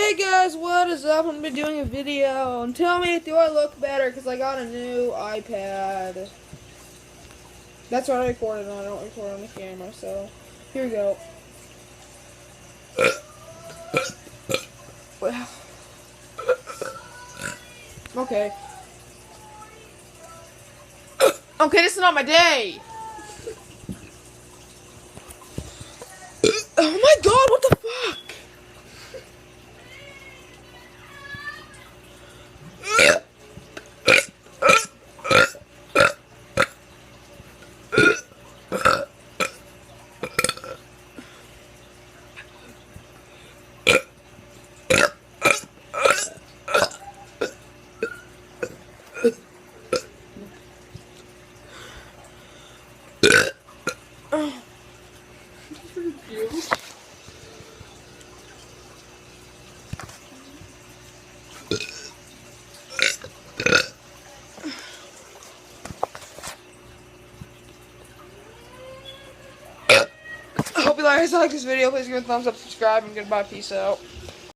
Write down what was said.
Hey guys, what is up? I'm gonna be doing a video and tell me, do I look better because I got a new iPad. That's what I recorded on. I don't record on the camera, so here we go. Well, okay. Okay, this is not my day. Oh my god, what the fuck? I hope you guys like this video. Please give it a thumbs up, subscribe, and goodbye. Peace out.